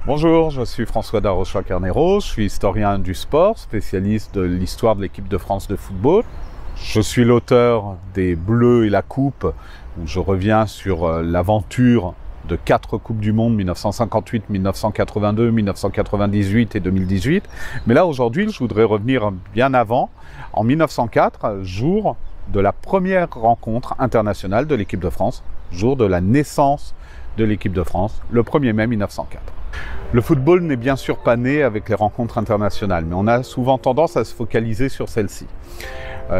Bonjour, je suis François Darocha-Carneiro, je suis historien du sport, spécialiste de l'histoire de l'équipe de France de football. Je suis l'auteur des Bleus et la Coupe, où je reviens sur l'aventure de 4 Coupes du Monde, 1958, 1982, 1998 et 2018. Mais là, aujourd'hui, je voudrais revenir bien avant, en 1904, jour de la première rencontre internationale de l'équipe de France, jour de la naissance de l'équipe de France, le 1er mai 1904. Le football n'est bien sûr pas né avec les rencontres internationales, mais on a souvent tendance à se focaliser sur celle-ci.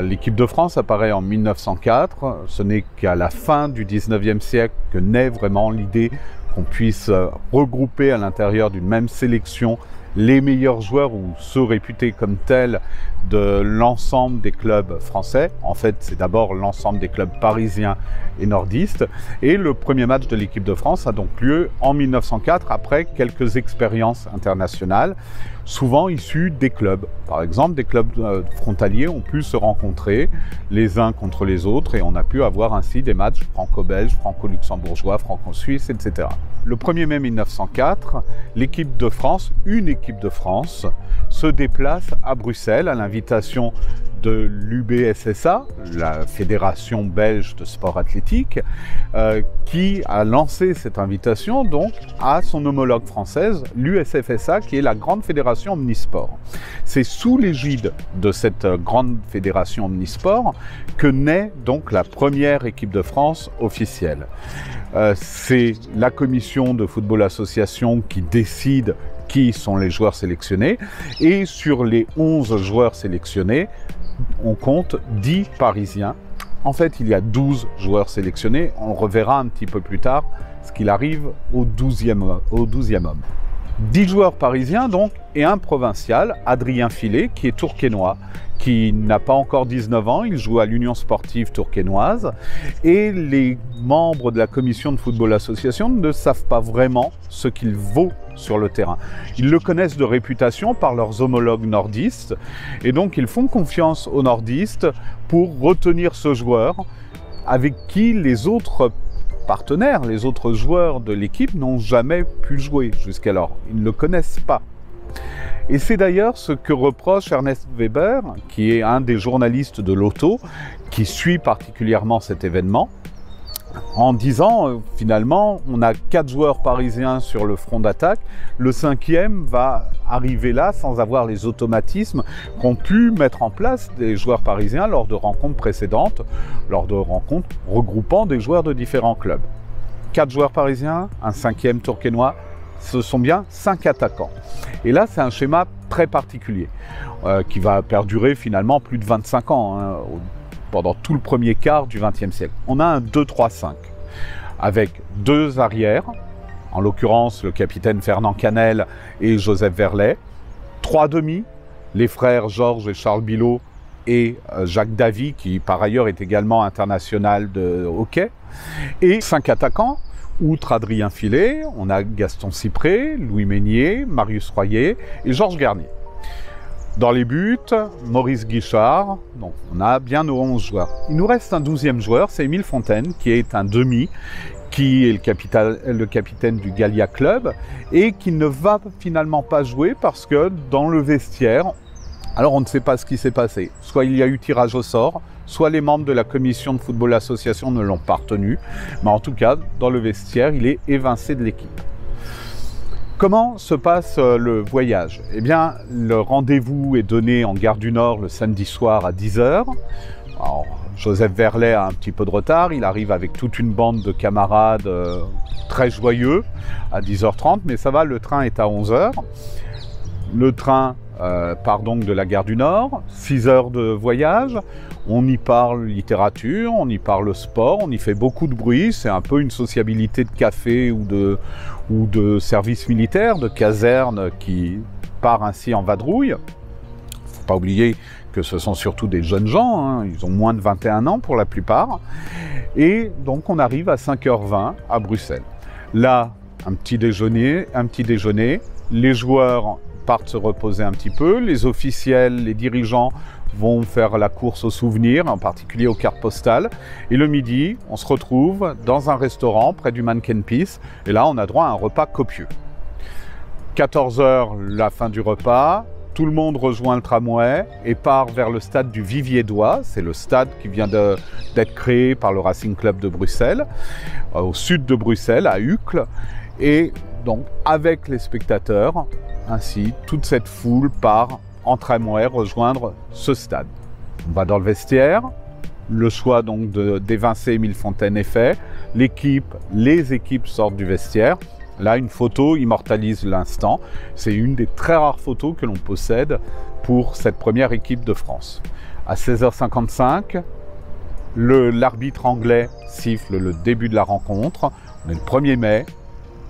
L'équipe de France apparaît en 1904, ce n'est qu'à la fin du 19e siècle que naît vraiment l'idée qu'on puisse regrouper à l'intérieur d'une même sélection les meilleurs joueurs ou ceux réputés comme tels de l'ensemble des clubs français. En fait, c'est d'abord l'ensemble des clubs parisiens et nordistes. Et le premier match de l'équipe de France a donc lieu en 1904, après quelques expériences internationales, souvent issues des clubs. Par exemple, des clubs frontaliers ont pu se rencontrer les uns contre les autres et on a pu avoir ainsi des matchs franco-belges, franco-luxembourgeois, franco-suisses, etc. Le 1er mai 1904, l'équipe de France, une équipe de France, se déplace à Bruxelles à l'invitation de l'UBSSA, la Fédération belge de sport athlétique, qui a lancé cette invitation donc à son homologue française, l'USFSA, qui est la grande fédération omnisport. C'est sous l'égide de cette grande fédération omnisport que naît donc la première équipe de France officielle. C'est la commission de football association qui décide qui sont les joueurs sélectionnés, et sur les 11 joueurs sélectionnés, on compte 10 Parisiens. En fait, il y a 12 joueurs sélectionnés. On reverra un petit peu plus tard ce qu'il arrive au 12e homme. 10 joueurs parisiens donc, et un provincial, Adrien Filet, qui est tourquenois, qui n'a pas encore 19 ans, il joue à l'Union sportive tourquenoise, et les membres de la commission de football association ne savent pas vraiment ce qu'il vaut sur le terrain. Ils le connaissent de réputation par leurs homologues nordistes, et donc ils font confiance aux nordistes pour retenir ce joueur avec qui les autres partenaires, les autres joueurs de l'équipe n'ont jamais pu jouer jusqu'alors. Ils ne le connaissent pas. Et c'est d'ailleurs ce que reproche Ernest Weber, qui est un des journalistes de l'Auto, qui suit particulièrement cet événement, en disant finalement on a 4 joueurs parisiens sur le front d'attaque, le 5e va arriver là sans avoir les automatismes qu'ont pu mettre en place des joueurs parisiens lors de rencontres précédentes, lors de rencontres regroupant des joueurs de différents clubs. 4 joueurs parisiens, un 5e tourquenois, ce sont bien 5 attaquants. Et là, c'est un schéma très particulier, qui va perdurer finalement plus de 25 ans, pendant tout le premier quart du XXe siècle. On a un 2-3-5, avec 2 arrières, en l'occurrence le capitaine Fernand Canel et Joseph Verlet, 3 demi, les frères Georges et Charles Bilot et Jacques Davy, qui par ailleurs est également international de hockey, et 5 attaquants. Outre Adrien Filet, on a Gaston Cyprès, Louis Meignier, Marius Royer et Georges Garnier. Dans les buts, Maurice Guichard, donc on a bien nos 11 joueurs. Il nous reste un 12e joueur, c'est Émile Fontaine, qui est un demi, qui est le capitaine du Gallia Club, et qui ne va finalement pas jouer parce que dans le vestiaire, alors on ne sait pas ce qui s'est passé. Soit il y a eu tirage au sort, soit les membres de la commission de football association ne l'ont pas retenu, mais en tout cas, dans le vestiaire, il est évincé de l'équipe. Comment se passe le voyage? Eh bien, le rendez-vous est donné en gare du Nord le samedi soir à 10 h. Alors, Joseph Verlet a un petit peu de retard, il arrive avec toute une bande de camarades très joyeux à 10h30, mais ça va, le train est à 11 h. Le train part donc de la gare du Nord, 6 heures de voyage, on y parle littérature, on y parle sport, on y fait beaucoup de bruit, c'est un peu une sociabilité de café ou de service militaire, de caserne qui part ainsi en vadrouille. Faut pas oublier que ce sont surtout des jeunes gens, hein, ils ont moins de 21 ans pour la plupart, et donc on arrive à 5h20 à Bruxelles. Là, un petit déjeuner, les joueurs partent se reposer un petit peu, les officiels, les dirigeants vont faire la course aux souvenirs, en particulier aux cartes postales. Et le midi, on se retrouve dans un restaurant près du Mannequin Peace. Et là, on a droit à un repas copieux. 14 h, la fin du repas. Tout le monde rejoint le tramway et part vers le stade du Vivier-d'Oie. C'est le stade qui vient d'être créé par le Racing Club de Bruxelles, au sud de Bruxelles, à Uccle. Et donc, avec les spectateurs, ainsi, toute cette foule part en tramway rejoindre ce stade. On va dans le vestiaire. Le choix donc d'Évincé Émile Fontaine est fait. Les équipes sortent du vestiaire. Là, une photo immortalise l'instant. C'est une des très rares photos que l'on possède pour cette première équipe de France. À 16h55, l'arbitre anglais siffle le début de la rencontre. On est le 1er mai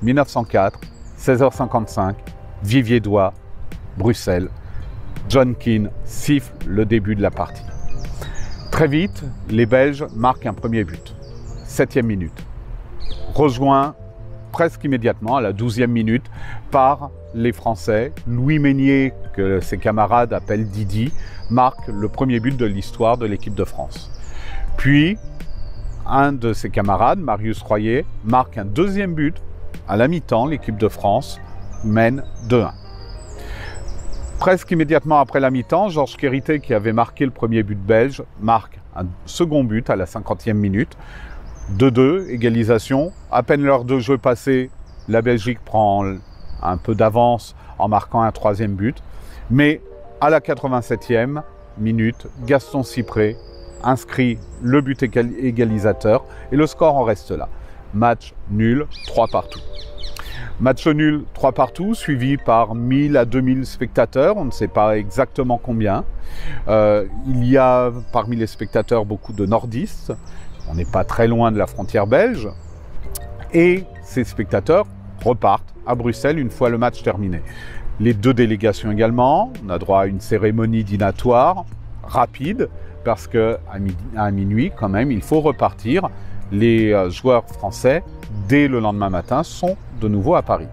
1904, 16h55, Vivier-d'Oie, Bruxelles. John Keane siffle le début de la partie. Très vite, les Belges marquent un premier but. 7e minute. Rejoint presque immédiatement, à la 12e minute, par les Français. Louis Meunier, que ses camarades appellent Didi, marque le premier but de l'histoire de l'équipe de France. Puis, un de ses camarades, Marius Royer, marque un deuxième but. À la mi-temps, l'équipe de France mène 2-1. Presque immédiatement après la mi-temps, Georges Kérité, qui avait marqué le premier but belge, marque un second but à la 50e minute. 2-2, égalisation. À peine l'heure de jeu passée, la Belgique prend un peu d'avance en marquant un troisième but. Mais à la 87e minute, Gaston Cyprès inscrit le but égalisateur et le score en reste là. Match nul, 3 partout. Match nul, 3 partout, suivi par 1000 à 2000 spectateurs, on ne sait pas exactement combien. Il y a parmi les spectateurs beaucoup de nordistes. On n'est pas très loin de la frontière belge. Et ces spectateurs repartent à Bruxelles une fois le match terminé. Les deux délégations également. On a droit à une cérémonie dînatoire rapide parce qu'à minuit, quand même, il faut repartir. Les joueurs français, dès le lendemain matin, sont de nouveau à Paris.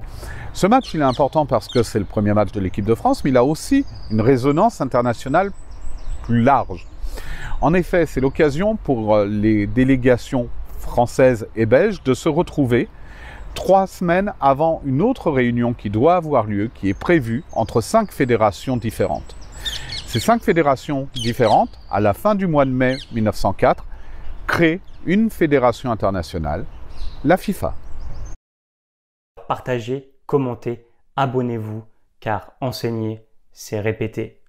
Ce match, il est important parce que c'est le premier match de l'équipe de France, mais il a aussi une résonance internationale plus large. En effet, c'est l'occasion pour les délégations françaises et belges de se retrouver 3 semaines avant une autre réunion qui doit avoir lieu, qui est prévue entre 5 fédérations différentes. Ces 5 fédérations différentes, à la fin du mois de mai 1904, créent une fédération internationale, la FIFA. Partagez, commentez, abonnez-vous, car enseigner, c'est répéter.